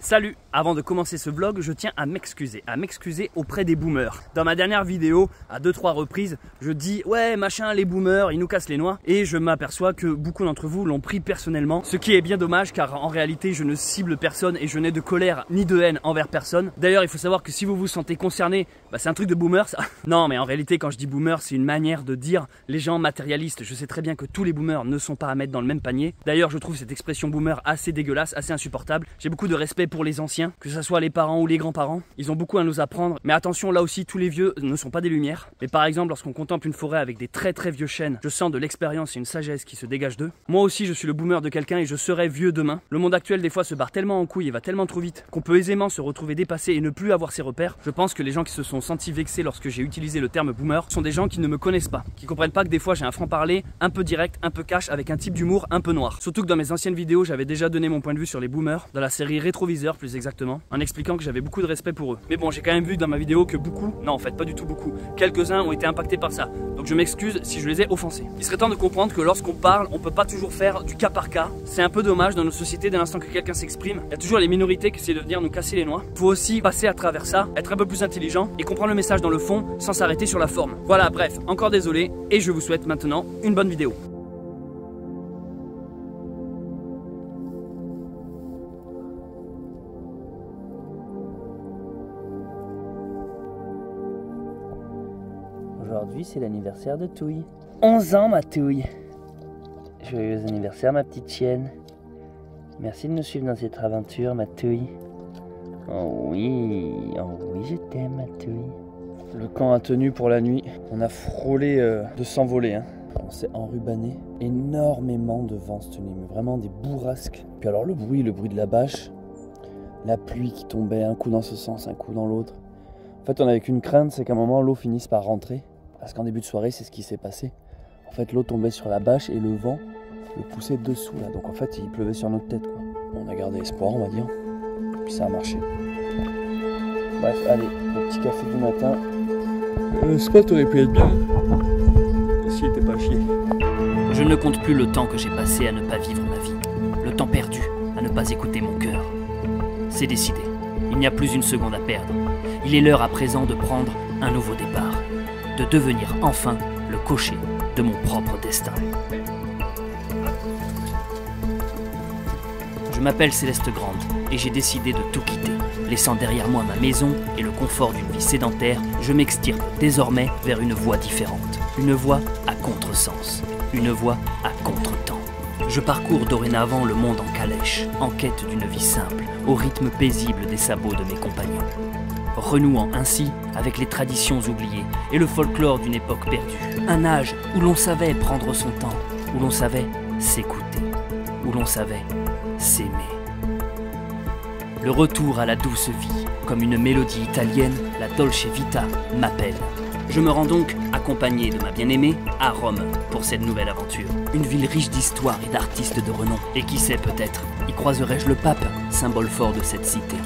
Salut! Avant de commencer ce vlog, je tiens à m'excuser auprès des boomers. Dans ma dernière vidéo, à 2-3 reprises, je dis « Ouais, machin, les boomers, ils nous cassent les noix » et je m'aperçois que beaucoup d'entre vous l'ont pris personnellement, ce qui est bien dommage car en réalité, je ne cible personne et je n'ai de colère ni de haine envers personne. D'ailleurs, il faut savoir que si vous vous sentez concerné, c'est un truc de boomer ça. Non, mais en réalité, quand je dis boomer, c'est une manière de dire les gens matérialistes. Je sais très bien que tous les boomers ne sont pas à mettre dans le même panier. D'ailleurs, je trouve cette expression boomer assez dégueulasse, assez insupportable. J'ai beaucoup de respect pour les anciens, que ce soit les parents ou les grands-parents. Ils ont beaucoup à nous apprendre. Mais attention, là aussi, tous les vieux ne sont pas des lumières. Mais par exemple, lorsqu'on contemple une forêt avec des très vieux chênes, je sens de l'expérience et une sagesse qui se dégage d'eux. Moi aussi, je suis le boomer de quelqu'un et je serai vieux demain. Le monde actuel, des fois, se barre tellement en couille et va tellement trop vite qu'on peut aisément se retrouver dépassé et ne plus avoir ses repères. Je pense que les gens qui se sont sentis vexés lorsque j'ai utilisé le terme boomer sont des gens qui ne me connaissent pas, qui comprennent pas que des fois j'ai un franc-parler un peu direct, un peu cash, avec un type d'humour un peu noir. Surtout que dans mes anciennes vidéos, j'avais déjà donné mon point de vue sur les boomers, dans la série Rétroviseur plus exactement, en expliquant que j'avais beaucoup de respect pour eux. Mais bon, j'ai quand même vu dans ma vidéo que beaucoup, non en fait pas du tout beaucoup, quelques-uns ont été impactés par ça. Donc je m'excuse si je les ai offensés. Il serait temps de comprendre que lorsqu'on parle, on peut pas toujours faire du cas par cas. C'est un peu dommage dans nos sociétés dès l'instant que quelqu'un s'exprime. Il y a toujours les minorités qui essaient de venir nous casser les noix. Faut aussi passer à travers ça, être un peu plus intelligent et comprendre le message dans le fond sans s'arrêter sur la forme. Voilà, bref, encore désolé et je vous souhaite maintenant une bonne vidéo. Aujourd'hui, c'est l'anniversaire de Touille. 11 ans, ma Touille. Joyeux anniversaire, ma petite chienne. Merci de nous suivre dans cette aventure, ma Touille. Oh oui, je t'aime, ma Touille. Le camp a tenu pour la nuit. On a frôlé de s'envoler. On s'est enrubanné. Énormément de vent cette nuit, mais vraiment des bourrasques. Puis alors le bruit de la bâche. La pluie qui tombait, un coup dans ce sens, un coup dans l'autre. En fait, on avait qu'une crainte, c'est qu'à un moment, l'eau finisse par rentrer. Parce qu'en début de soirée, c'est ce qui s'est passé. En fait, l'eau tombait sur la bâche et le vent le poussait dessous, là. Donc en fait, il pleuvait sur notre tête, quoi. On a gardé espoir, on va dire. Puis ça a marché. Bref, allez, le petit café du matin. Le spot aurait pu être bien. S'il n'était pas chier. Je ne compte plus le temps que j'ai passé à ne pas vivre ma vie. Le temps perdu à ne pas écouter mon cœur. C'est décidé. Il n'y a plus une seconde à perdre. Il est l'heure à présent de prendre un nouveau départ. De devenir enfin le cocher de mon propre destin. Je m'appelle Céleste Grande et j'ai décidé de tout quitter. Laissant derrière moi ma maison et le confort d'une vie sédentaire, je m'extirpe désormais vers une voie différente. Une voie à contresens. Une voie à contre-temps. Je parcours dorénavant le monde en calèche, en quête d'une vie simple, au rythme paisible des sabots de mes compagnons. Renouant ainsi avec les traditions oubliées et le folklore d'une époque perdue. Un âge où l'on savait prendre son temps, où l'on savait s'écouter, où l'on savait s'aimer. Le retour à la douce vie, comme une mélodie italienne, la Dolce Vita m'appelle. Je me rends donc, accompagné de ma bien-aimée, à Rome pour cette nouvelle aventure. Une ville riche d'histoire et d'artistes de renom. Et qui sait peut-être, y croiserai-je le pape, symbole fort de cette cité.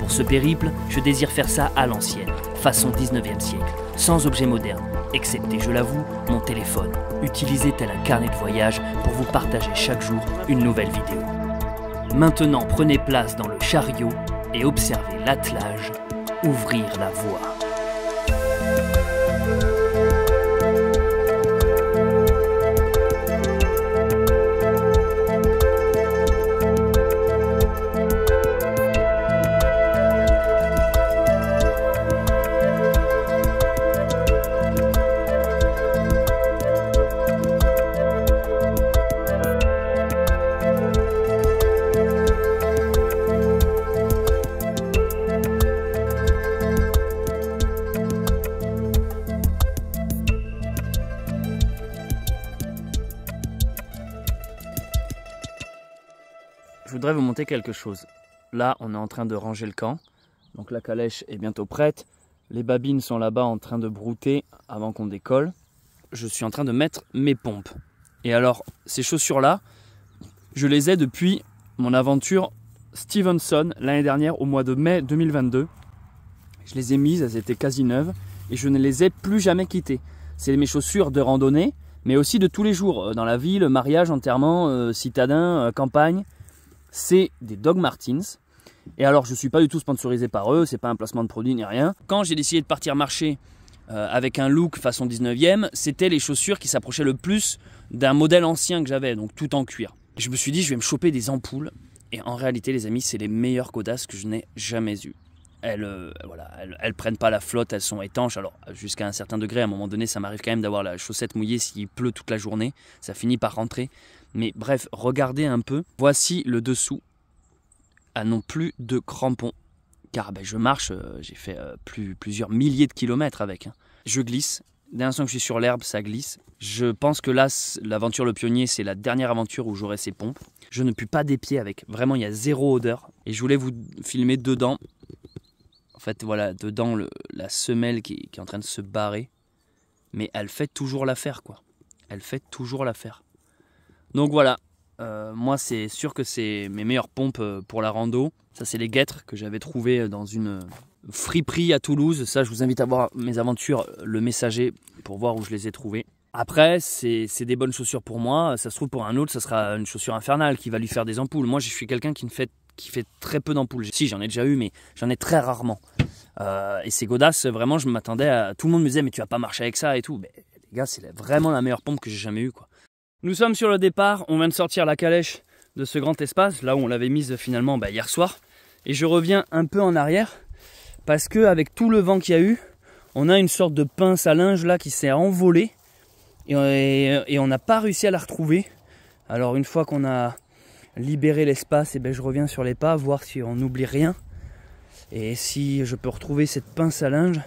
Pour ce périple, je désire faire ça à l'ancienne, façon 19e siècle, sans objet moderne, excepté, je l'avoue, mon téléphone, utilisé tel un carnet de voyage pour vous partager chaque jour une nouvelle vidéo. Maintenant, prenez place dans le chariot et observez l'attelage ouvrir la voie. Je voudrais vous montrer quelque chose. Là, on est en train de ranger le camp. Donc la calèche est bientôt prête. Les babines sont là-bas en train de brouter avant qu'on décolle. Je suis en train de mettre mes pompes. Et alors, ces chaussures-là, je les ai depuis mon aventure Stevenson l'année dernière au mois de mai 2022. Je les ai mises, elles étaient quasi neuves et je ne les ai plus jamais quittées. C'est mes chaussures de randonnée, mais aussi de tous les jours, dans la ville, mariage, enterrement, citadin, campagne. C'est des Doc Martens Et alors je suis pas du tout sponsorisé par eux, c'est pas un placement de produit ni rien. Quand j'ai décidé de partir marcher avec un look façon 19e, c'était les chaussures qui s'approchaient le plus d'un modèle ancien que j'avais, donc tout en cuir. Je me suis dit je vais me choper des ampoules, et en réalité les amis c'est les meilleures godasses que je n'ai jamais eues. Elles prennent pas la flotte, elles sont étanches, alors jusqu'à un certain degré, à un moment donné ça m'arrive quand même d'avoir la chaussette mouillée s'il pleut toute la journée, ça finit par rentrer. Mais bref, regardez un peu, voici le dessous, elles n'ont plus de crampons. Car je marche, j'ai fait plusieurs milliers de kilomètres avec. Je glisse, dès l'instant que je suis sur l'herbe, ça glisse. Je pense que là, l'aventure Le Pionnier, c'est la dernière aventure où j'aurai ces pompes. Je ne pue pas des pieds avec, vraiment il y a zéro odeur. Et je voulais vous filmer dedans. En fait, voilà, dedans la semelle qui est en train de se barrer. Mais elle fait toujours l'affaire, quoi. Elle fait toujours l'affaire. Donc voilà. Moi c'est sûr que c'est mes meilleures pompes pour la rando. Ça c'est les guêtres que j'avais trouvées dans une friperie à Toulouse. Ça je vous invite à voir mes aventures Le Messager pour voir où je les ai trouvées. Après c'est des bonnes chaussures pour moi. Ça se trouve pour un autre ça sera une chaussure infernale qui va lui faire des ampoules. Moi je suis quelqu'un qui fait très peu d'ampoules. Si j'en ai déjà eu mais j'en ai très rarement. Et ces godasses vraiment je m'attendais à... Tout le monde me disait mais tu vas pas marcher avec ça et tout. Mais les gars c'est vraiment la meilleure pompe que j'ai jamais eue quoi. Nous sommes sur le départ, on vient de sortir la calèche de ce grand espace, là où on l'avait mise finalement hier soir. Et je reviens un peu en arrière, parce qu'avec tout le vent qu'il y a eu, on a une sorte de pince à linge là qui s'est envolée. Et on n'a pas réussi à la retrouver. Alors une fois qu'on a libéré l'espace, je reviens sur les pas, voir si on n'oublie rien. Et si je peux retrouver cette pince à linge.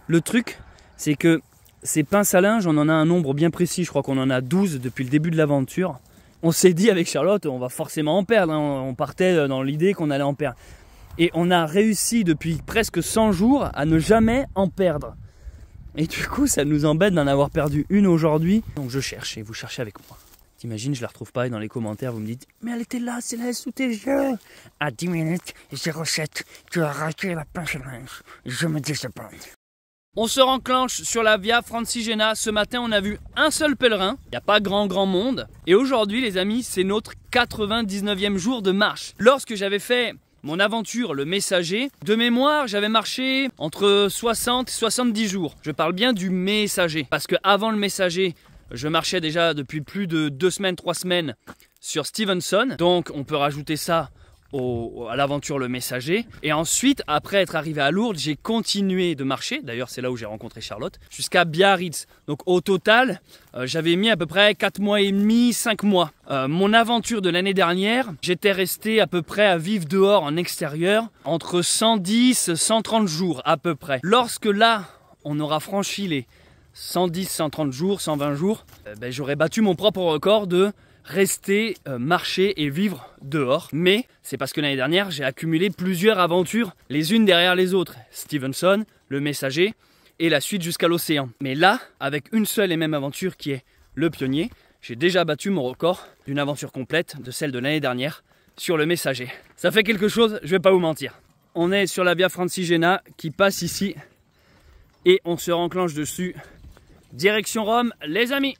Le truc, c'est que ces pinces à linge, on en a un nombre bien précis, je crois qu'on en a 12 depuis le début de l'aventure. On s'est dit avec Charlotte, on va forcément en perdre, hein. On partait dans l'idée qu'on allait en perdre. Et on a réussi depuis presque 100 jours à ne jamais en perdre. Et du coup, ça nous embête d'en avoir perdu une aujourd'hui. Donc je cherche et vous cherchez avec moi. T'imagines, je la retrouve pas et dans les commentaires, vous me dites « Mais elle était là, c'est là, sous tes yeux !» À 10 minutes 07, tu as raté la pince à linge. Je me désappointe. On se renclenche sur la Via Francigena. Ce matin, on a vu un seul pèlerin. Il n'y a pas grand monde. Et aujourd'hui, les amis, c'est notre 99e jour de marche. Lorsque j'avais fait mon aventure, Le Messager, de mémoire, j'avais marché entre 60 et 70 jours. Je parle bien du Messager. Parce qu'avant Le Messager, je marchais déjà depuis plus de 2 semaines, 3 semaines sur Stevenson. Donc, on peut rajouter ça à l'aventure Le Messager. Et ensuite, après être arrivé à Lourdes, j'ai continué de marcher. D'ailleurs, c'est là où j'ai rencontré Charlotte, jusqu'à Biarritz. Donc au total, j'avais mis à peu près 4 mois et demi, 5 mois. Mon aventure de l'année dernière, j'étais resté à peu près à vivre dehors en extérieur, entre 110 et 130 jours à peu près. Lorsque là, on aura franchi les 110, 130 jours, 120 jours, j'aurais battu mon propre record de rester, marcher et vivre dehors. Mais c'est parce que l'année dernière, j'ai accumulé plusieurs aventures, les unes derrière les autres. Stevenson, Le Messager et la suite jusqu'à l'océan. Mais là, avec une seule et même aventure qui est Le Pionnier, j'ai déjà battu mon record d'une aventure complète de celle de l'année dernière sur Le Messager. Ça fait quelque chose, je vais pas vous mentir. On est sur la Via Francigena qui passe ici et on se renclenche dessus. Direction Rome, les amis!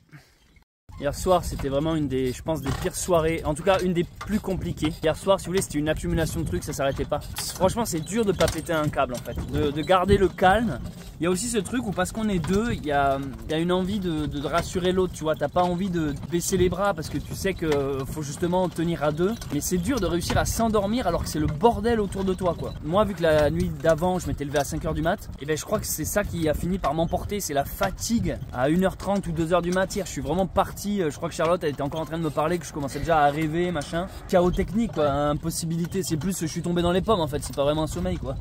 Hier soir, c'était vraiment une des, je pense, des pires soirées, en tout cas une des plus compliquées. Hier soir, si vous voulez, c'était une accumulation de trucs, ça s'arrêtait pas. Franchement, c'est dur de pas péter un câble en fait, de garder le calme. Il y a aussi ce truc où parce qu'on est deux, il y a une envie de rassurer l'autre, tu vois. T'as pas envie de baisser les bras parce que tu sais qu'il faut justement tenir à deux. Mais c'est dur de réussir à s'endormir alors que c'est le bordel autour de toi, quoi. Moi, vu que la nuit d'avant, je m'étais levé à 5 h du mat, et je crois que c'est ça qui a fini par m'emporter, c'est la fatigue à 1 h 30 ou 2 h du mat. Hier, je suis vraiment parti, je crois que Charlotte, elle était encore en train de me parler, que je commençais déjà à rêver, machin. Chaos technique, quoi, impossibilité. C'est plus, je suis tombé dans les pommes en fait, c'est pas vraiment un sommeil, quoi.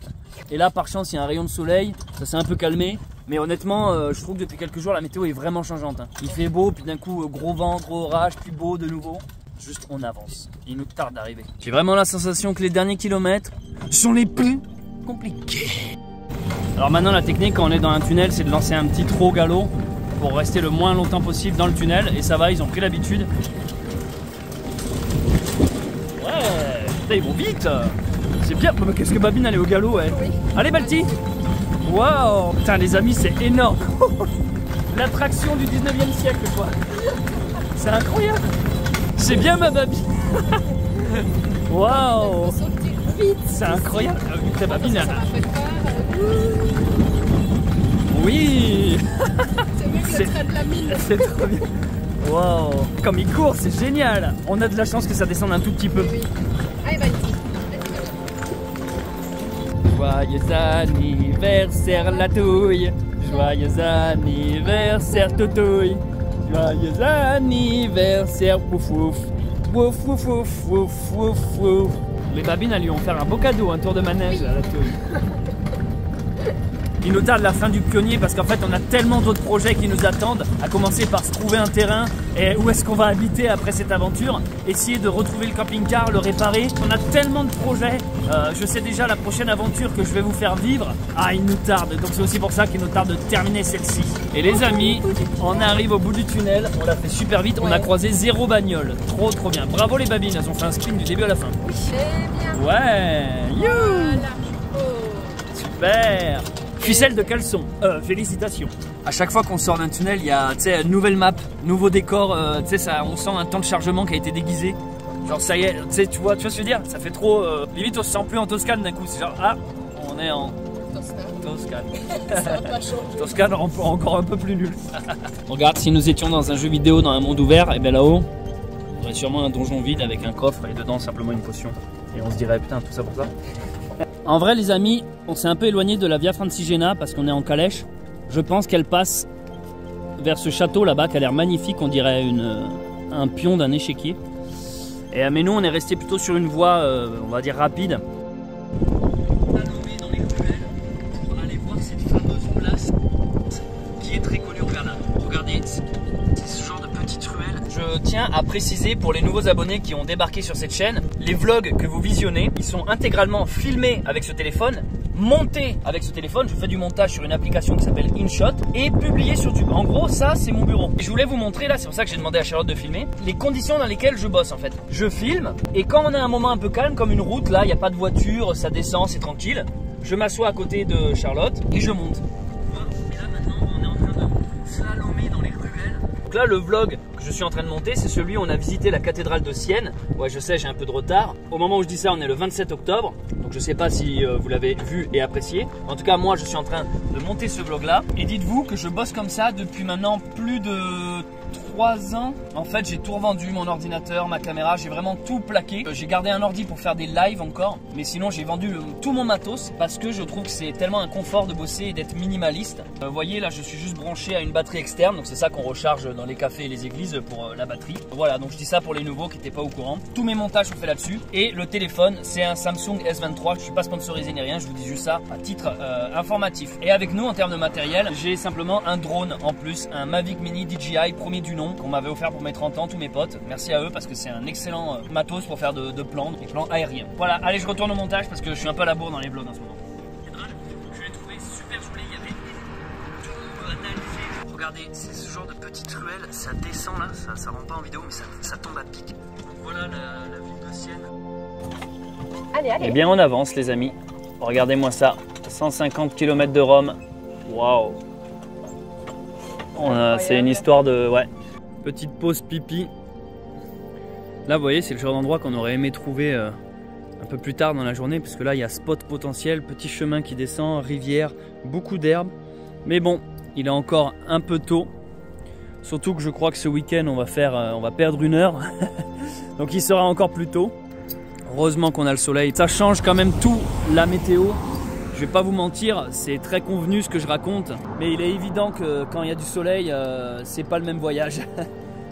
Et là, par chance, il y a un rayon de soleil, ça s'est un peu calmé, mais honnêtement je trouve que depuis quelques jours la météo est vraiment changeante, hein. Il fait beau, puis d'un coup gros vent, gros orage, puis beau de nouveau. Juste on avance, il nous tarde d'arriver. J'ai vraiment la sensation que les derniers kilomètres sont les plus compliqués. Alors maintenant la technique quand on est dans un tunnel, c'est de lancer un petit trot galop pour rester le moins longtemps possible dans le tunnel, et ça va, ils ont pris l'habitude. Ouais, putain, ils vont vite. C'est bien. Qu'est-ce que Babine, elle est au galop, ouais. Oui. Allez Balti. Waouh. Putain les amis, c'est énorme. L'attraction du 19e siècle, quoi. C'est incroyable. C'est bien ma Babine. Waouh. vite. C'est incroyable. Très babine. Ça m'a fait peur. Oui. C'est mieux que le train de la mine. C'est trop bien. Wow. Comme il court, c'est génial. On a de la chance que ça descende un tout petit peu. Oui. Allez, vas-y. Joyeux anniversaire la touille. Joyeux anniversaire toutouille. Joyeux anniversaire pouf pouf. Wouf wouf wouf wouf wouf wouf. Les babines elles lui ont fait un beau cadeau, un tour de manège à la touille. Il nous tarde la fin du pionnier parce qu'en fait on a tellement d'autres projets qui nous attendent, à commencer par se trouver un terrain et où est-ce qu'on va habiter après cette aventure, essayer de retrouver le camping-car, le réparer. On a tellement de projets, je sais déjà la prochaine aventure que je vais vous faire vivre. Ah, il nous tarde, donc c'est aussi pour ça qu'il nous tarde de terminer celle-ci. Et les amis, on arrive au bout du tunnel, on l'a fait super vite, on a croisé 0 bagnole, trop bien. Bravo les babines, elles ont fait un sprint du début à la fin. Oui, c'est bien. Ouais, you. Voilà. Oh. Super. Ficelle de caleçon, félicitations. À chaque fois qu'on sort d'un tunnel, il y a une nouvelle map, nouveau décor, on sent un temps de chargement qui a été déguisé. Genre ça y est, tu vois ce que je veux dire? Ça fait trop, limite on se sent plus en Toscane d'un coup, c'est genre ah, on est en Toscane. Ça va pas changer. Toscane encore un peu plus nul. Regarde, si nous étions dans un jeu vidéo, dans un monde ouvert, et bien là-haut, il y aurait sûrement un donjon vide avec un coffre et dedans simplement une potion. Et on se dirait putain, tout ça pour ça. En vrai les amis, on s'est un peu éloigné de la Via Francigena parce qu'on est en calèche. Je pense qu'elle passe vers ce château là-bas qui a l'air magnifique, on dirait un pion d'un échiquier. Mais nous on est resté plutôt sur une voie, on va dire rapide. On a nommé dans les ruelles pour aller voir cette fameuse place qui est très connue au Berlin. Regardez, c'est ce genre de petite ruelle. Je tiens à préciser pour les nouveaux abonnés qui ont débarqué sur cette chaîne, les vlogs que vous visionnez, ils sont intégralement filmés avec ce téléphone, montés avec ce téléphone. Je fais du montage sur une application qui s'appelle InShot et publié sur YouTube. En gros, ça c'est mon bureau. Et je voulais vous montrer là, c'est pour ça que j'ai demandé à Charlotte de filmer, les conditions dans lesquelles je bosse en fait. Je filme et quand on a un moment un peu calme, comme une route, là il n'y a pas de voiture, ça descend, c'est tranquille, je m'assois à côté de Charlotte et je monte. Et là maintenant, on est en train de slalomer dans les ruelles. Donc là, le vlog que je suis en train de monter, c'est celui où on a visité la cathédrale de Sienne. Ouais, je sais, j'ai un peu de retard. Au moment où je dis ça, on est le 27 octobre. Donc je sais pas si vous l'avez vu et apprécié. En tout cas, moi, je suis en train de monter ce vlog-là. Et dites-vous que je bosse comme ça depuis maintenant plus de 3 ans. En fait, j'ai tout revendu, mon ordinateur, ma caméra, j'ai vraiment tout plaqué. J'ai gardé un ordi pour faire des lives encore. Mais sinon, j'ai vendu tout mon matos parce que je trouve que c'est tellement un confort de bosser et d'être minimaliste. Vous voyez, là, je suis juste branché à une batterie externe. Donc c'est ça qu'on recharge dans les cafés et les églises pour la batterie. Voilà, donc je dis ça pour les nouveaux qui n'étaient pas au courant. Tous mes montages sont faits là-dessus. Et le téléphone, c'est un Samsung S23. Je suis pas sponsorisé ni rien, je vous dis juste ça à titre informatif. Et avec nous, en termes de matériel, j'ai simplement un drone en plus, un Mavic Mini DJI, premier du nom, qu'on m'avait offert pour mes 30 ans, tous mes potes. Merci à eux parce que c'est un excellent matos pour faire de plans, des plans aériens. Voilà, allez, je retourne au montage parce que je suis un peu à la bourre dans les vlogs en ce moment. Je l'ai trouvé super joli, il y avait tout analysé. Regardez, c'est ce genre de petite ruelle, ça descend là, ça rend pas en vidéo, mais ça tombe à pic. Donc voilà la ville de Sienne. Allez, allez. Eh bien, on avance, les amis. Regardez-moi ça, 150 km de Rome. Waouh! C'est une histoire de... Ouais. Petite pause pipi. Là, vous voyez, c'est le genre d'endroit qu'on aurait aimé trouver un peu plus tard dans la journée, parce que là, il y a spot potentiel, petit chemin qui descend, rivière, beaucoup d'herbe. Mais bon, il est encore un peu tôt. Surtout que je crois que ce week-end, on va perdre 1 heure. Donc, il sera encore plus tôt. Heureusement qu'on a le soleil. Ça change quand même tout, la météo. Je vais pas vous mentir, c'est très convenu ce que je raconte, mais il est évident que quand il y a du soleil, c'est pas le même voyage.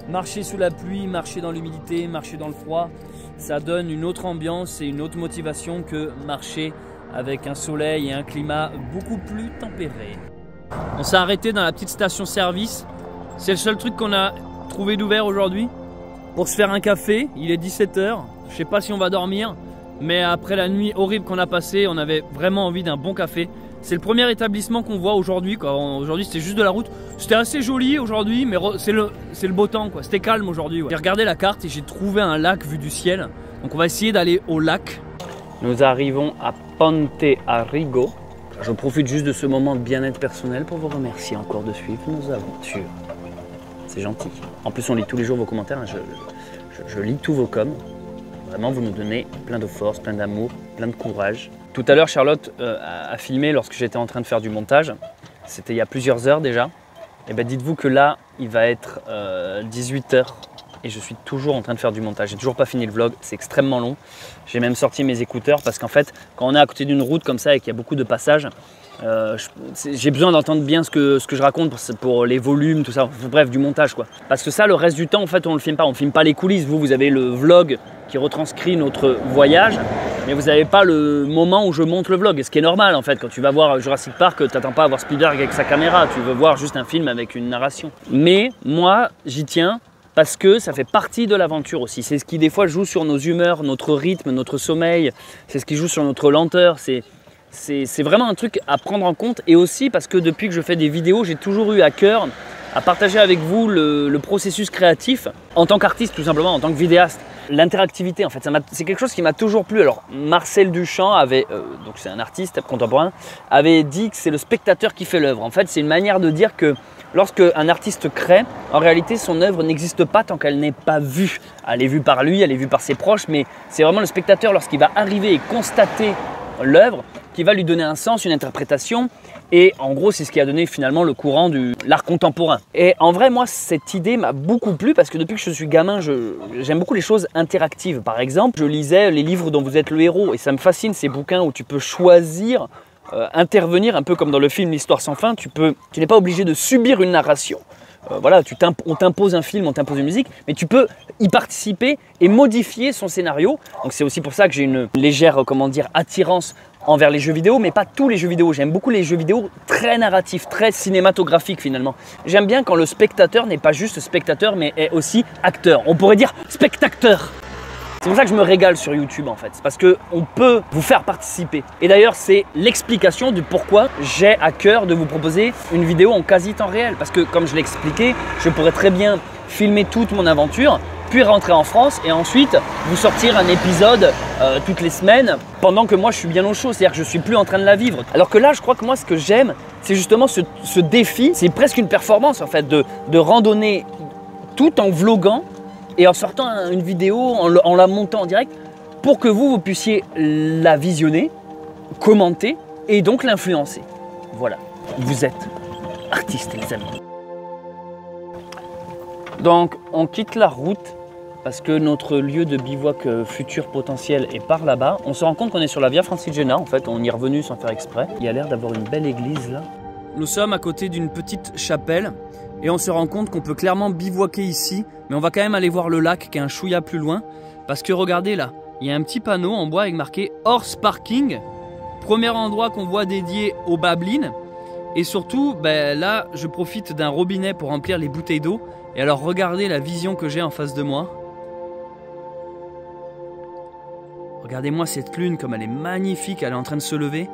Marcher sous la pluie, marcher dans l'humidité, marcher dans le froid, ça donne une autre ambiance et une autre motivation que marcher avec un soleil et un climat beaucoup plus tempéré. On s'est arrêté dans la petite station-service. C'est le seul truc qu'on a trouvé d'ouvert aujourd'hui pour se faire un café. Il est 17 h. Je sais pas si on va dormir. Mais après la nuit horrible qu'on a passée, on avait vraiment envie d'un bon café. C'est le premier établissement qu'on voit aujourd'hui. Aujourd'hui, c'était juste de la route. C'était assez joli aujourd'hui, mais c'est le beau temps, quoi. C'était calme aujourd'hui. Ouais. J'ai regardé la carte et j'ai trouvé un lac vu du ciel. Donc on va essayer d'aller au lac. Nous arrivons à Ponte Arrigo. Je profite juste de ce moment de bien-être personnel pour vous remercier encore de suivre nos aventures. C'est gentil. En plus, on lit tous les jours vos commentaires. Hein. Je lis tous vos coms. Vraiment, vous nous donnez plein de force, plein d'amour. plein de courage. Tout à l'heure, Charlotte a filmé lorsque j'étais en train de faire du montage. C'était il y a plusieurs heures déjà. Et ben dites-vous que là, il va être 18 h et je suis toujours en train de faire du montage. J'ai toujours pas fini le vlog, c'est extrêmement long. J'ai même sorti mes écouteurs parce qu'en fait, quand on est à côté d'une route comme ça et qu'il y a beaucoup de passages, j'ai besoin d'entendre bien ce que je raconte pour les volumes, tout ça, bref, du montage quoi. Parce que ça, le reste du temps, en fait, on le filme pas. On filme pas les coulisses. Vous avez le vlog qui retranscrit notre voyage, mais vous n'avez pas le moment où je monte le vlog. Et ce qui est normal en fait, quand tu vas voir Jurassic Park, tu n'attends pas à voir Spielberg avec sa caméra, tu veux voir juste un film avec une narration. Mais moi, j'y tiens parce que ça fait partie de l'aventure aussi. C'est ce qui des fois joue sur nos humeurs, notre rythme, notre sommeil, c'est ce qui joue sur notre lenteur. C'est vraiment un truc à prendre en compte, et aussi parce que depuis que je fais des vidéos, j'ai toujours eu à cœur à partager avec vous le processus créatif en tant qu'artiste, tout simplement, en tant que vidéaste. L'interactivité, en fait, c'est quelque chose qui m'a toujours plu. Alors, Marcel Duchamp avait, donc c'est un artiste contemporain, avait dit que c'est le spectateur qui fait l'œuvre. En fait, c'est une manière de dire que lorsque un artiste crée, en réalité, son œuvre n'existe pas tant qu'elle n'est pas vue. Elle est vue par lui, elle est vue par ses proches, mais c'est vraiment le spectateur, lorsqu'il va arriver et constater l'œuvre, qui va lui donner un sens, une interprétation. Et en gros, c'est ce qui a donné finalement le courant de l'art contemporain. Et en vrai, moi, cette idée m'a beaucoup plu parce que depuis que je suis gamin, j'aime beaucoup les choses interactives. Par exemple, je lisais les livres dont vous êtes le héros, et ça me fascine ces bouquins où tu peux choisir, intervenir, un peu comme dans le film L'Histoire sans fin. Tu n'es pas obligé de subir une narration. Voilà, on t'impose un film, on t'impose une musique, mais tu peux y participer et modifier son scénario. Donc c'est aussi pour ça que j'ai une légère, comment dire, attirance envers les jeux vidéo, mais pas tous les jeux vidéo. J'aime beaucoup les jeux vidéo très narratifs, très cinématographiques finalement. J'aime bien quand le spectateur n'est pas juste spectateur, mais est aussi acteur. On pourrait dire spectateur. C'est pour ça que je me régale sur YouTube en fait, c'est parce qu'on peut vous faire participer. Et d'ailleurs, c'est l'explication du pourquoi j'ai à cœur de vous proposer une vidéo en quasi temps réel. Parce que comme je l'ai expliqué, je pourrais très bien filmer toute mon aventure, puis rentrer en France et ensuite vous sortir un épisode toutes les semaines pendant que moi je suis bien au chaud, c'est-à-dire que je suis plus en train de la vivre. Alors que là, je crois que moi ce que j'aime, c'est justement ce défi, c'est presque une performance en fait, de randonner tout en vloguant et en sortant une vidéo, en la montant en direct, pour que vous puissiez la visionner, commenter et donc l'influencer. Voilà, vous êtes artistes les amis. Donc on quitte la route parce que notre lieu de bivouac futur potentiel est par là-bas. On se rend compte qu'on est sur la Via Francigena, en fait on y est revenu sans faire exprès. Il y a l'air d'avoir une belle église là. Nous sommes à côté d'une petite chapelle et on se rend compte qu'on peut clairement bivouaquer ici, mais on va quand même aller voir le lac qui est un chouïa plus loin, parce que regardez là, il y a un petit panneau en bois avec marqué Horse Parking, premier endroit qu'on voit dédié aux babelines, et surtout ben, là je profite d'un robinet pour remplir les bouteilles d'eau, et alors regardez la vision que j'ai en face de moi. Regardez-moi cette lune comme elle est magnifique, elle est en train de se lever.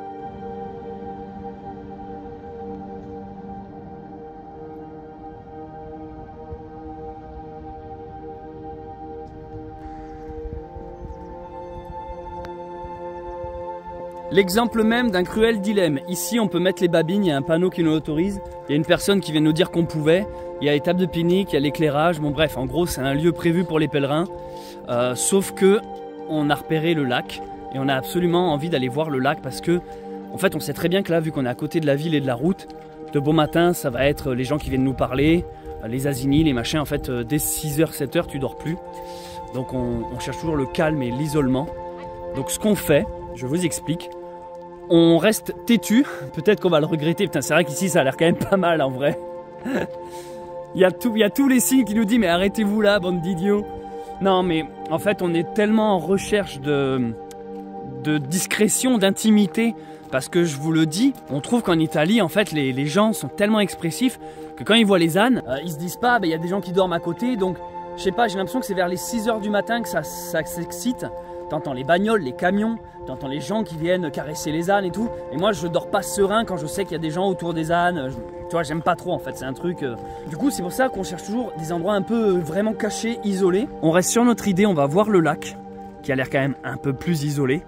L'exemple même d'un cruel dilemme. Ici, on peut mettre les babines, il y a un panneau qui nous l'autorise. Il y a une personne qui vient nous dire qu'on pouvait. Il y a les tables de pique-nique, il y a l'éclairage. Bon bref, en gros, c'est un lieu prévu pour les pèlerins. Sauf que on a repéré le lac et on a absolument envie d'aller voir le lac parce que, en fait, on sait très bien que là, vu qu'on est à côté de la ville et de la route, de beau matin, ça va être les gens qui viennent nous parler, les asinis, les machins. En fait, dès 6h, 7h, tu dors plus. Donc, on cherche toujours le calme et l'isolement. Donc, ce qu'on fait, je vous explique. On reste têtu, peut-être qu'on va le regretter. Putain, c'est vrai qu'ici ça a l'air quand même pas mal en vrai. il y a tous les signes qui nous disent mais arrêtez-vous là, bande d'idiots. Non mais en fait on est tellement en recherche de discrétion, d'intimité. Parce que je vous le dis, on trouve qu'en Italie en fait les gens sont tellement expressifs que quand ils voient les ânes, ils se disent pas il y a des gens qui dorment à côté. Donc je sais pas, j'ai l'impression que c'est vers les 6h du matin que ça s'excite. T'entends les bagnoles, les camions, t'entends les gens qui viennent caresser les ânes et tout. Et moi, je dors pas serein quand je sais qu'il y a des gens autour des ânes. Tu vois, j'aime pas trop en fait, c'est un truc... Du coup, c'est pour ça qu'on cherche toujours des endroits un peu vraiment cachés, isolés. On reste sur notre idée, on va voir le lac, qui a l'air quand même un peu plus isolé.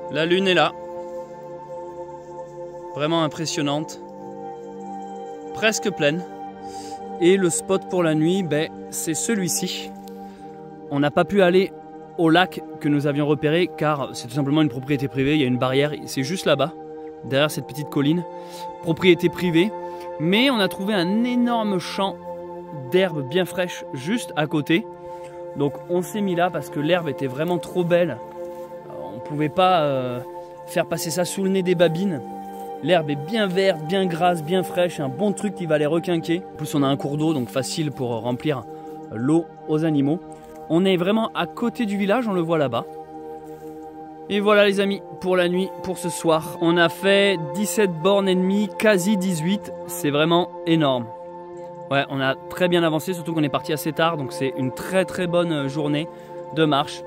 La lune est là. Vraiment impressionnante. Presque pleine. Et le spot pour la nuit, ben, c'est celui-ci. On n'a pas pu aller au lac que nous avions repéré car c'est tout simplement une propriété privée. Il y a une barrière, c'est juste là-bas, derrière cette petite colline. Propriété privée. Mais on a trouvé un énorme champ d'herbe bien fraîche juste à côté. Donc on s'est mis là parce que l'herbe était vraiment trop belle. On ne pouvait pas faire passer ça sous le nez des babines. L'herbe est bien verte, bien grasse, bien fraîche, un bon truc qui va les requinquer. En plus on a un cours d'eau donc facile pour remplir l'eau aux animaux. On est vraiment à côté du village, on le voit là-bas. Et voilà les amis, pour la nuit, pour ce soir. On a fait 17 bornes et demie, quasi 18, c'est vraiment énorme. Ouais, on a très bien avancé, surtout qu'on est parti assez tard, donc c'est une très bonne journée de marche.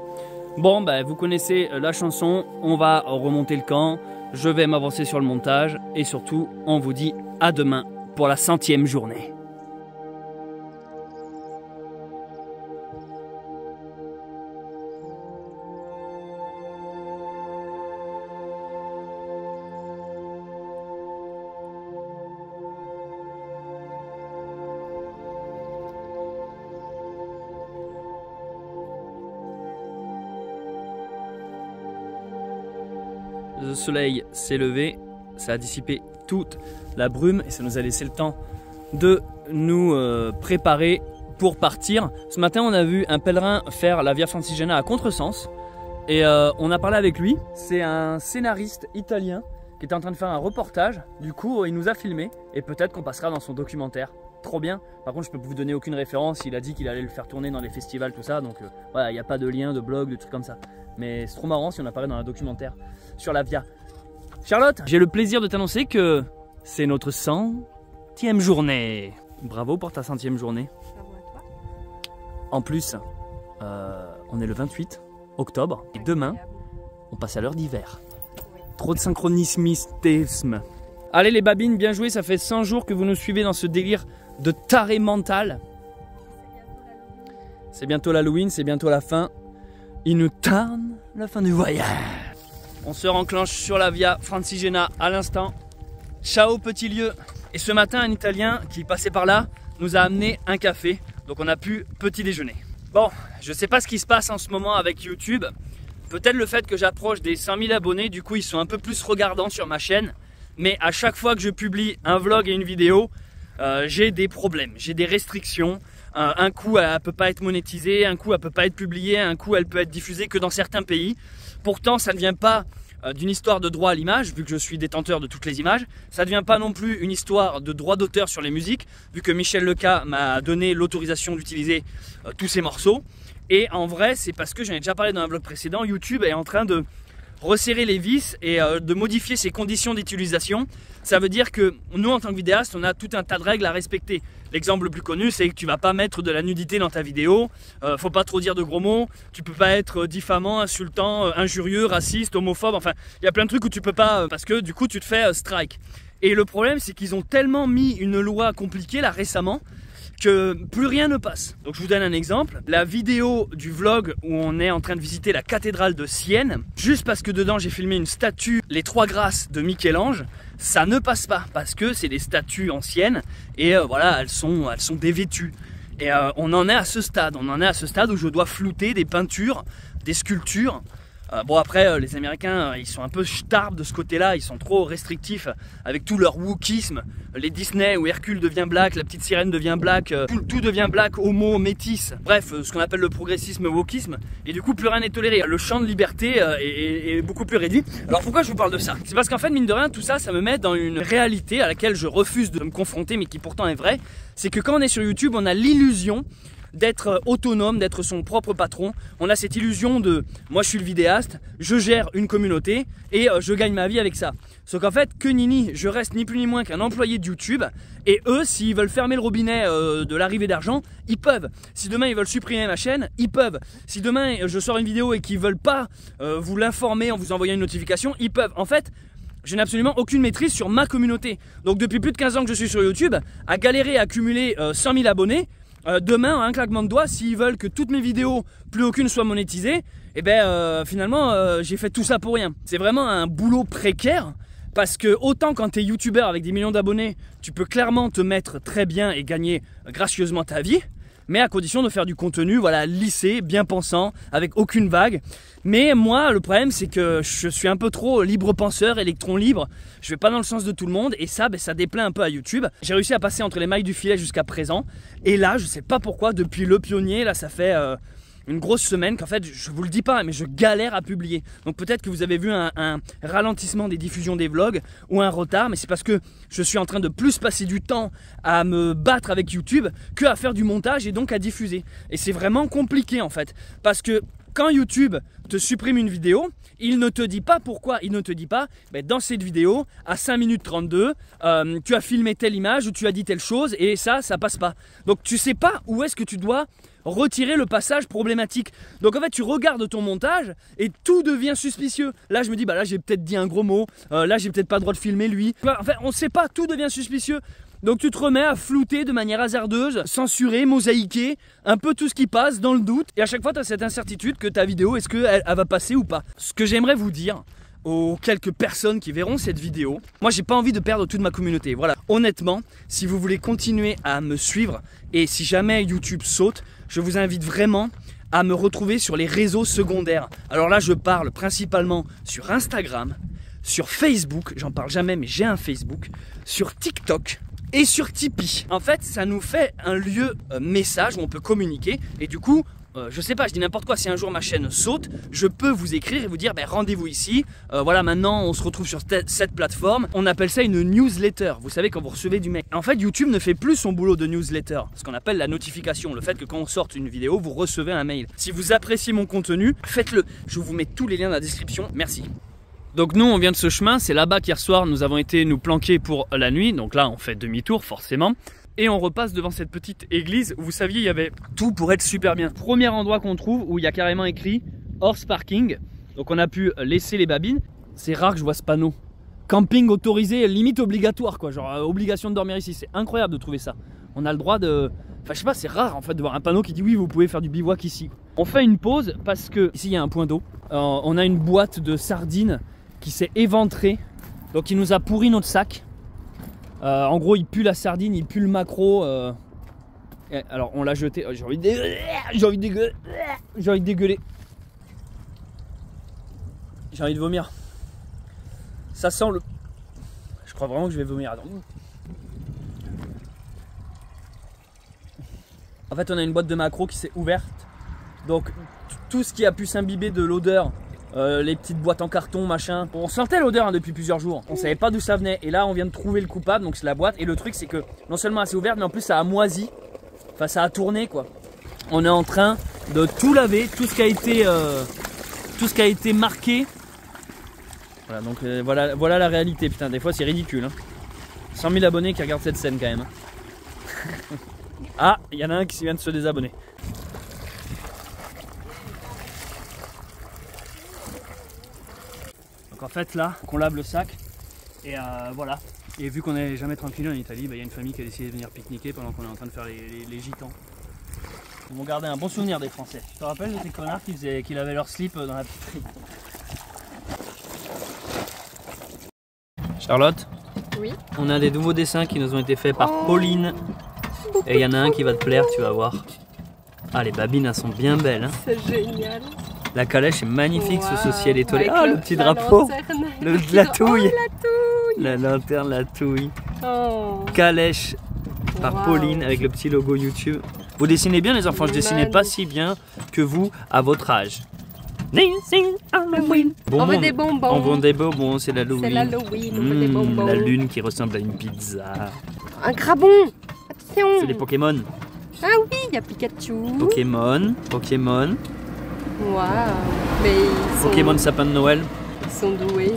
Bon, bah, vous connaissez la chanson, on va remonter le camp, je vais m'avancer sur le montage, et surtout, on vous dit à demain pour la 100e journée. Le soleil s'est levé, ça a dissipé toute la brume et ça nous a laissé le temps de nous préparer pour partir. Ce matin, on a vu un pèlerin faire la Via Francigena à contresens et on a parlé avec lui. C'est un scénariste italien qui était en train de faire un reportage. Du coup, il nous a filmé et peut-être qu'on passera dans son documentaire. Trop bien. Par contre, je peux vous donner aucune référence. Il a dit qu'il allait le faire tourner dans les festivals, tout ça. Donc voilà, il n'y a pas de lien, de blog, de trucs comme ça. Mais c'est trop marrant si on apparaît dans un documentaire sur la Via. Charlotte, j'ai le plaisir de t'annoncer que c'est notre 100e journée. Bravo pour ta 100e journée. Bravo à toi. En plus, on est le 28 octobre et demain, on passe à l'heure d'hiver. Oui. Trop de synchronisme. Allez les babines, bien joué, ça fait 100 jours que vous nous suivez dans ce délire de taré mental. C'est bientôt l'Halloween, c'est bientôt la fin. Il nous tarde la fin du voyage. On se renclenche sur la Via Francigena à l'instant. Ciao petit lieu. Et ce matin, un Italien qui passait par là nous a amené un café. Donc on a pu petit déjeuner. Bon, je sais pas ce qui se passe en ce moment avec YouTube. Peut-être le fait que j'approche des 100 000 abonnés, du coup ils sont un peu plus regardants sur ma chaîne. Mais à chaque fois que je publie un vlog et une vidéo, j'ai des problèmes, j'ai des restrictions. Un coup elle peut pas être monétisée, un coup elle peut pas être publiée, un coup elle peut être diffusée que dans certains pays. Pourtant ça ne vient pas d'une histoire de droit à l'image, vu que je suis détenteur de toutes les images. Ça ne vient pas non plus une histoire de droit d'auteur sur les musiques, vu que Michel Leca m'a donné l'autorisation d'utiliser tous ces morceaux. Et en vrai c'est parce que j'en ai déjà parlé dans un vlog précédent, YouTube est en train de resserrer les vis et de modifier ses conditions d'utilisation. Ça veut dire que nous en tant que vidéastes on a tout un tas de règles à respecter. L'exemple le plus connu c'est que tu vas pas mettre de la nudité dans ta vidéo, faut pas trop dire de gros mots, tu peux pas être diffamant, insultant, injurieux, raciste, homophobe, enfin il y a plein de trucs où tu peux pas parce que du coup tu te fais strike. Et le problème c'est qu'ils ont tellement mis une loi compliquée là récemment que plus rien ne passe. Donc je vous donne un exemple, la vidéo du vlog où on est en train de visiter la cathédrale de Sienne, juste parce que dedans j'ai filmé une statue, les Trois Grâces de Michel-Ange, ça ne passe pas parce que c'est des statues anciennes et voilà, elles sont dévêtues. Et on en est à ce stade, où je dois flouter des peintures, des sculptures. Bon après les Américains ils sont un peu starbes de ce côté là, ils sont trop restrictifs avec tout leur wokisme, les Disney où Hercule devient black, la petite sirène devient black, tout devient black, homo, métis, bref ce qu'on appelle le progressisme wokisme et du coup plus rien n'est toléré, le champ de liberté est beaucoup plus réduit. Alors pourquoi je vous parle de ça? C'est parce qu'en fait mine de rien tout ça ça me met dans une réalité à laquelle je refuse de me confronter mais qui pourtant est vraie, c'est que quand on est sur YouTube on a l'illusion d'être autonome, d'être son propre patron. On a cette illusion de moi je suis le vidéaste, je gère une communauté et je gagne ma vie avec ça. Sauf qu'en fait que nini, je reste ni plus ni moins qu'un employé de YouTube et eux s'ils veulent fermer le robinet de l'arrivée d'argent, ils peuvent. Si demain ils veulent supprimer ma chaîne, ils peuvent. Si demain je sors une vidéo et qu'ils veulent pas vous l'informer en vous envoyant une notification, ils peuvent. En fait je n'ai absolument aucune maîtrise sur ma communauté. Donc depuis plus de 15 ans que je suis sur YouTube, à galérer à accumuler 100 000 abonnés, demain, un claquement de doigts, s'ils veulent que toutes mes vidéos, plus aucune soit monétisée, et finalement j'ai fait tout ça pour rien. C'est vraiment un boulot précaire. Parce que autant quand tu es youtubeur avec des millions d'abonnés, tu peux clairement te mettre très bien et gagner gracieusement ta vie, mais à condition de faire du contenu, voilà, lissé, bien pensant, avec aucune vague. Mais moi, le problème, c'est que je suis un peu trop libre penseur, électron libre. Je vais pas dans le sens de tout le monde et ça, ça déplaît un peu à YouTube. J'ai réussi à passer entre les mailles du filet jusqu'à présent. Et là, je sais pas pourquoi, depuis Le Pionnier, là, ça fait une grosse semaine qu'en fait, je vous le dis pas, mais je galère à publier. Donc peut-être que vous avez vu un ralentissement des diffusions des vlogs ou un retard, mais c'est parce que je suis en train de plus passer du temps à me battre avec YouTube que à faire du montage et donc à diffuser. Et c'est vraiment compliqué en fait, parce que quand YouTube te supprime une vidéo, il ne te dit pas pourquoi, il ne te dit pas dans cette vidéo, à 5 minutes 32, tu as filmé telle image ou tu as dit telle chose et ça passe pas. Donc tu sais pas où est-ce que tu dois retirer le passage problématique. Donc en fait tu regardes ton montage et tout devient suspicieux. Là je me dis là j'ai peut-être dit un gros mot, là j'ai peut-être pas le droit de filmer lui. Enfin on sait pas, tout devient suspicieux. Donc tu te remets à flouter de manière hasardeuse, censurer, mosaïquer, un peu tout ce qui passe dans le doute. Et à chaque fois tu as cette incertitude que ta vidéo, est-ce qu'elle va passer ou pas. Ce que j'aimerais vous dire aux quelques personnes qui verront cette vidéo, moi j'ai pas envie de perdre toute ma communauté. Voilà, honnêtement, si vous voulez continuer à me suivre et si jamais YouTube saute, je vous invite vraiment à me retrouver sur les réseaux secondaires. Alors là je parle principalement sur Instagram, sur Facebook, j'en parle jamais mais j'ai un Facebook, sur TikTok et sur Tipeee. En fait ça nous fait un lieu message où on peut communiquer et du coup je sais pas, je dis n'importe quoi, si un jour ma chaîne saute, je peux vous écrire et vous dire rendez-vous ici, voilà maintenant on se retrouve sur cette plateforme, on appelle ça une newsletter, vous savez quand vous recevez du mail. En fait YouTube ne fait plus son boulot de newsletter, ce qu'on appelle la notification, le fait que quand on sorte une vidéo, vous recevez un mail. Si vous appréciez mon contenu, faites-le, je vous mets tous les liens dans la description, merci. Donc nous on vient de ce chemin, c'est là-bas qu'hier soir nous avons été nous planquer pour la nuit, donc là on fait demi-tour forcément. Et on repasse devant cette petite église où vous saviez il y avait tout pour être super bien. Premier endroit qu'on trouve où il y a carrément écrit horse parking. Donc on a pu laisser les babines. C'est rare que je vois ce panneau. Camping autorisé, limite obligatoire quoi. Genre obligation de dormir ici. C'est incroyable de trouver ça. On a le droit de... Enfin je sais pas, c'est rare en fait de voir un panneau qui dit oui vous pouvez faire du bivouac ici. On fait une pause parce que ici il y a un point d'eau. On a une boîte de sardines qui s'est éventrée. Donc il nous a pourri notre sac. En gros il pue la sardine, il pue le maquereau. Alors on l'a jeté, j'ai envie de dégueuler. J'ai envie de vomir. Ça sent le... Je crois vraiment que je vais vomir. Attends. En fait on a une boîte de maquereau qui s'est ouverte. Donc tout ce qui a pu s'imbiber de l'odeur, les petites boîtes en carton machin, on sentait l'odeur depuis plusieurs jours, on savait pas d'où ça venait et là on vient de trouver le coupable, donc c'est la boîte. Et le truc c'est que non seulement elle s'est ouverte mais en plus ça a moisi, enfin ça a tourné quoi. On est en train de tout laver, tout ce qui a été marqué. Voilà donc voilà la réalité, putain des fois c'est ridicule hein. 100 000 abonnés qui regardent cette scène quand même hein. Ah il y en a un qui vient de se désabonner. En fait là, on lave le sac et voilà. Et vu qu'on n'est jamais tranquille en Italie, il y a une famille qui a décidé de venir pique-niquer pendant qu'on est en train de faire les gitans. Ils vont garder un bon souvenir des Français. Tu te rappelles de ces connards qui lavaient leur slip dans la petite... Charlotte? Oui. On a des nouveaux dessins qui nous ont été faits par Pauline. Et il y en a un qui va te plaire, tu vas voir. Ah les babines elles sont bien belles hein. C'est génial. La calèche est magnifique sous ce ciel étoilé. Avec ah le petit drapeau, la touille, Oh, la lanterne, la touille. Oh. Calèche par Wow. Pauline avec le petit logo YouTube. Vous dessinez bien les enfants, je dessinais pas si bien que vous à votre âge. On veut des bonbons. On veut des bonbons, c'est l'Halloween. C'est l'Halloween, on veut des bonbons. La lune qui ressemble à une pizza. Un crabon. Attention. C'est les Pokémon. Ah oui, il y a Pikachu. Pokémon. Waouh. Mais ils sont, Pokémon sapin de Noël. ils sont doués,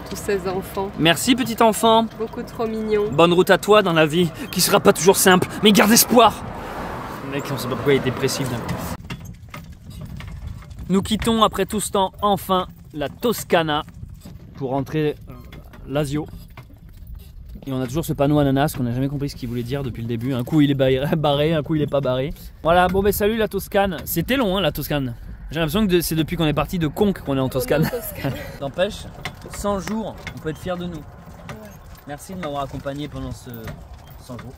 tous ces enfants. Merci petit enfant. Beaucoup trop mignons. Bonne route à toi dans la vie, qui sera pas toujours simple, mais garde espoir. Le mec, on sait pas pourquoi il est dépressif d'un coup. Nous quittons après tout ce temps enfin la Toscana pour rentrer l'Asio. Et on a toujours ce panneau ananas qu'on n'a jamais compris ce qu'il voulait dire depuis le début. Un coup il est barré, un coup il est pas barré. Voilà, bon ben salut la Toscane. C'était long hein la Toscane. J'ai l'impression que c'est depuis qu'on est parti de Conques qu'on est en Toscane. Toscane. N'empêche, 100 jours, on peut être fiers de nous. Merci de m'avoir accompagné pendant ce 100 jours.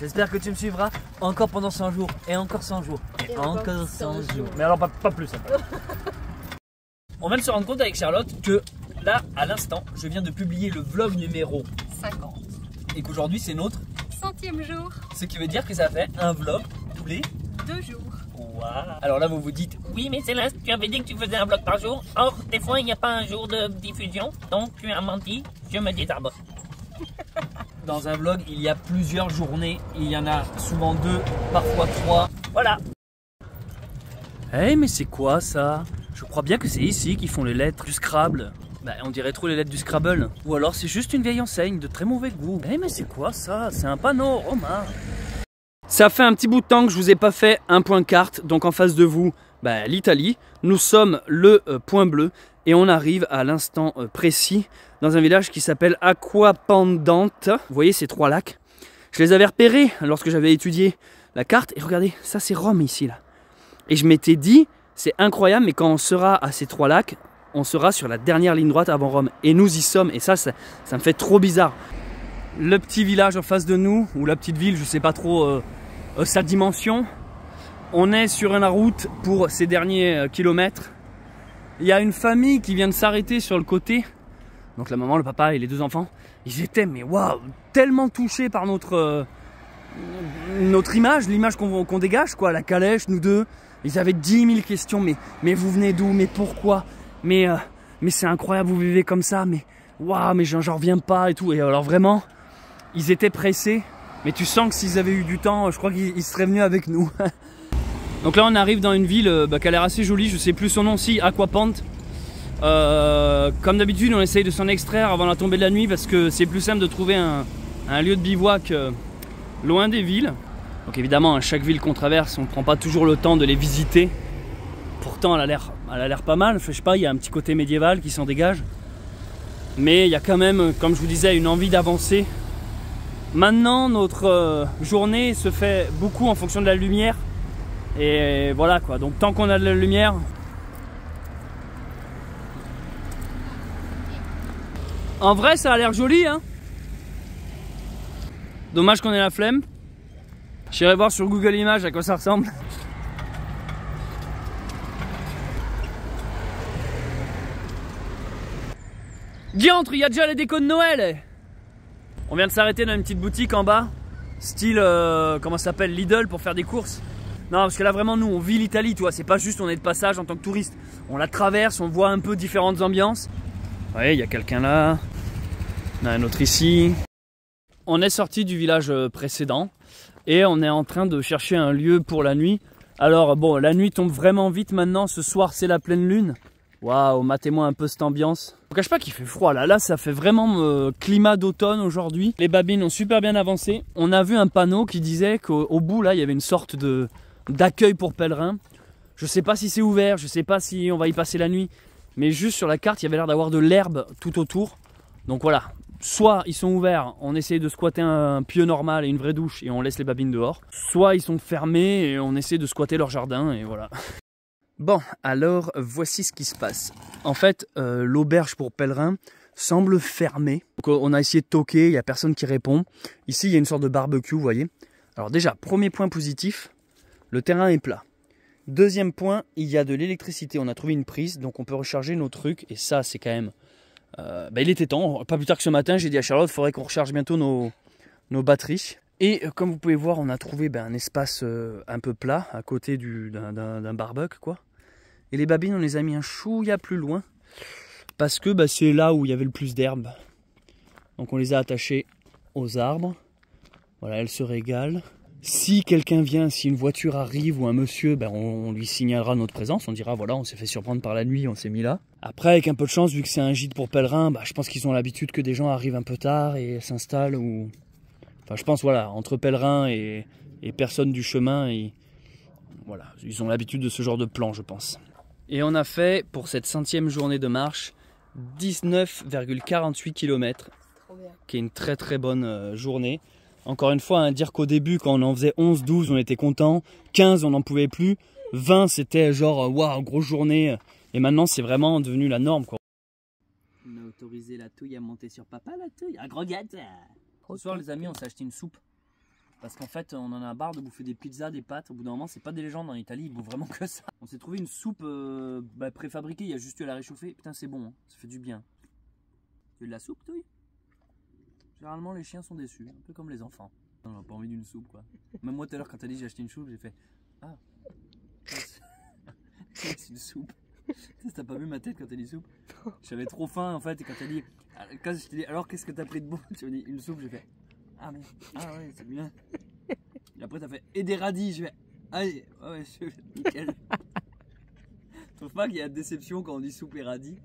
J'espère que tu me suivras encore pendant 100 jours, et encore 100 jours, et encore 100 jours. Mais alors pas plus. On vient de se rendre compte avec Charlotte que là, à l'instant, je viens de publier le vlog numéro 50. et qu'aujourd'hui c'est notre 100e jour. Ce qui veut dire que ça fait un vlog tous les 2 jours. Wow. Alors là vous vous dites, oui mais Céleste, tu avais dit que tu faisais un vlog par jour. Or, des fois il n'y a pas un jour de diffusion, donc tu as menti, je me désabonne. Dans un vlog, il y a plusieurs journées, il y en a souvent 2, parfois 3. Voilà. Eh mais c'est quoi ça? Je crois bien que c'est ici qu'ils font les lettres du Scrabble. Bah, on dirait trop les lettres du Scrabble. Ou alors c'est juste une vieille enseigne de très mauvais goût. Eh mais c'est quoi ça? C'est un panneau romain. Ça fait un petit bout de temps que je vous ai pas fait un point carte. Donc en face de vous, bah, l'Italie. Nous sommes le point bleu. Et on arrive à l'instant précis dans un village qui s'appelle Acquapendente. Vous voyez ces 3 lacs? Je les avais repérés lorsque j'avais étudié la carte. Et regardez, ça c'est Rome ici là. Et je m'étais dit, c'est incroyable, mais quand on sera à ces 3 lacs, on sera sur la dernière ligne droite avant Rome. Et nous y sommes, et ça me fait trop bizarre. Le petit village en face de nous, ou la petite ville, je sais pas trop sa dimension. On est sur une route pour ces derniers kilomètres. Il y a une famille qui vient de s'arrêter sur le côté. Donc la maman, le papa et les 2 enfants, ils étaient, mais waouh, tellement touchés par notre image, l'image qu'on dégage, quoi, la calèche, nous deux. Ils avaient 10 000 questions, mais vous venez d'où? Mais pourquoi? Mais c'est incroyable, vous vivez comme ça, mais waouh, mais j'en reviens pas et tout. Et alors vraiment, ils étaient pressés, mais tu sens que s'ils avaient eu du temps, je crois qu'ils seraient venus avec nous. Donc là on arrive dans une ville qui a l'air assez jolie, je sais plus son nom, si, Acquapendente. Comme d'habitude on essaye de s'en extraire avant la tombée de la nuit parce que c'est plus simple de trouver un lieu de bivouac loin des villes. Donc évidemment à chaque ville qu'on traverse on ne prend pas toujours le temps de les visiter. Pourtant elle a l'air pas mal, je sais pas, il y a un petit côté médiéval qui s'en dégage. Mais il y a quand même, comme je vous disais, une envie d'avancer. Maintenant notre journée se fait beaucoup en fonction de la lumière. Et voilà quoi, donc tant qu'on a de la lumière, en vrai ça a l'air joli hein. Dommage qu'on ait la flemme. J'irai voir sur Google Images à quoi ça ressemble. Diantre, il y a déjà les décos de Noël. On vient de s'arrêter dans une petite boutique en bas, style, comment ça s'appelle, Lidl, pour faire des courses. Non, parce que là vraiment nous on vit l'Italie, tu vois, c'est pas juste on est de passage en tant que touriste. On la traverse, on voit un peu différentes ambiances. Ouais, il y a quelqu'un là, il y en a un autre ici. On est sorti du village précédent et on est en train de chercher un lieu pour la nuit. Alors bon, la nuit tombe vraiment vite maintenant, ce soir c'est la pleine lune. Waouh, matez-moi un peu cette ambiance. Je vous cache pas qu'il fait froid là, ça fait vraiment climat d'automne aujourd'hui. Les babines ont super bien avancé. On a vu un panneau qui disait qu'au bout là il y avait une sorte d'accueil pour pèlerins. Je sais pas si c'est ouvert, je sais pas si on va y passer la nuit, mais juste sur la carte il y avait l'air d'avoir de l'herbe tout autour. Donc voilà, soit ils sont ouverts, on essaie de squatter un pieu normal et une vraie douche et on laisse les babines dehors, soit ils sont fermés et on essaie de squatter leur jardin et voilà. Bon, alors voici ce qui se passe. En fait, l'auberge pour pèlerins semble fermée. Donc, on a essayé de toquer, il n'y a personne qui répond. Ici, il y a une sorte de barbecue, vous voyez. Alors déjà, premier point positif, le terrain est plat. Deuxième point, il y a de l'électricité. On a trouvé une prise, donc on peut recharger nos trucs. Et ça, c'est quand même... il était temps. Pas plus tard que ce matin, j'ai dit à Charlotte, il faudrait qu'on recharge bientôt nos batteries. Et comme vous pouvez voir, on a trouvé un espace un peu plat, à côté d'un barbecue, quoi. Et les babines, on les a mis un chouïa plus loin, parce que c'est là où il y avait le plus d'herbe. Donc on les a attachées aux arbres. Voilà, elles se régalent. Si quelqu'un vient, si une voiture arrive ou un monsieur, on lui signalera notre présence. On dira voilà, on s'est fait surprendre par la nuit, on s'est mis là. Après, avec un peu de chance, vu que c'est un gîte pour pèlerins, je pense qu'ils ont l'habitude que des gens arrivent un peu tard et s'installent. Enfin, je pense, voilà, entre pèlerins et personnes du chemin, voilà, ils ont l'habitude de ce genre de plan, je pense. Et on a fait, pour cette 100e journée de marche, 19,48 km, qui est une très très bonne journée. Encore une fois, dire qu'au début, quand on en faisait 11, 12, on était content, 15, on n'en pouvait plus. 20 c'était genre waouh, grosse journée. Et maintenant c'est vraiment devenu la norme quoi. On a autorisé la touille à monter sur papa, la touille. Un gros gâteau. Ce soir les amis on s'est acheté une soupe. Parce qu'en fait on en a marre de bouffer des pizzas, des pâtes. Au bout d'un moment c'est pas des légendes en Italie, ils bouffent vraiment que ça. On s'est trouvé une soupe préfabriquée, il y a juste eu à la réchauffer. Putain c'est bon, hein. Ça fait du bien. Tu veux de la soupe touille? Généralement les chiens sont déçus, un peu comme les enfants. On n'a pas envie d'une soupe quoi. Même moi tout à l'heure quand t'as dit j'ai acheté une soupe, j'ai fait ah c'est une soupe. T'as pas vu ma tête quand t'as dit soupe? J'avais trop faim en fait et quand t'as dit alors qu'est-ce que t'as pris de bon? Tu m'as dit une soupe, j'ai fait ah mais ah ouais c'est bien. Et après t'as fait et des radis, j'ai fait allez ouais nickel. Tu trouves pas qu'il y a déception quand on dit soupe et radis?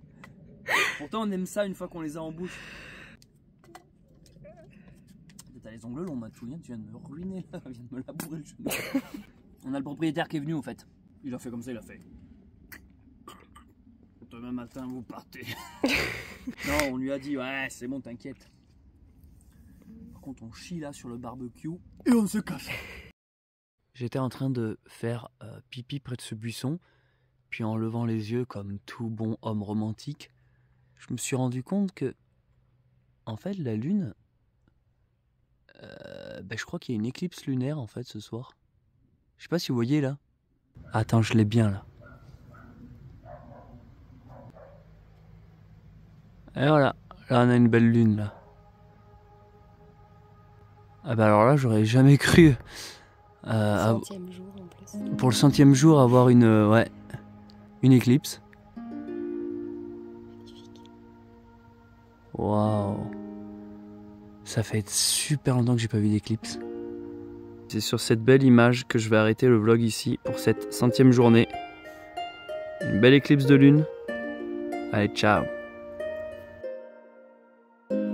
Pourtant on aime ça une fois qu'on les a en bouche. T'as les ongles longs, Mathieu, tu viens de me ruiner là, tu viens de me labourer le genou. On a le propriétaire qui est venu au fait. Il a fait comme ça, il a fait. Demain matin vous partez. Non, on lui a dit ouais c'est bon t'inquiète. Par contre on chie là sur le barbecue et on se casse. J'étais en train de faire pipi près de ce buisson, puis en levant les yeux comme tout bon homme romantique, je me suis rendu compte que, en fait, la lune, je crois qu'il y a une éclipse lunaire en fait ce soir. Je sais pas si vous voyez là. Attends, je l'ai bien là. Et voilà, là on a une belle lune là. Ah bah alors là j'aurais jamais cru Centième jour en plus. pour le 100e jour avoir une éclipse. Waouh. Ça fait super longtemps que j'ai pas vu d'éclipse. C'est sur cette belle image que je vais arrêter le vlog ici pour cette 100e journée. Une belle éclipse de lune. Allez, ciao.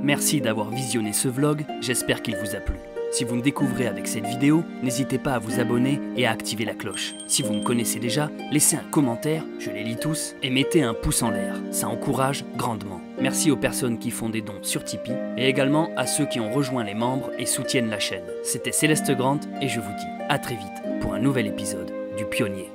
Merci d'avoir visionné ce vlog, j'espère qu'il vous a plu. Si vous me découvrez avec cette vidéo, n'hésitez pas à vous abonner et à activer la cloche. Si vous me connaissez déjà, laissez un commentaire, je les lis tous, et mettez un pouce en l'air, ça encourage grandement. Merci aux personnes qui font des dons sur Tipeee, et également à ceux qui ont rejoint les membres et soutiennent la chaîne. C'était Céleste Grant, et je vous dis à très vite pour un nouvel épisode du Pionnier.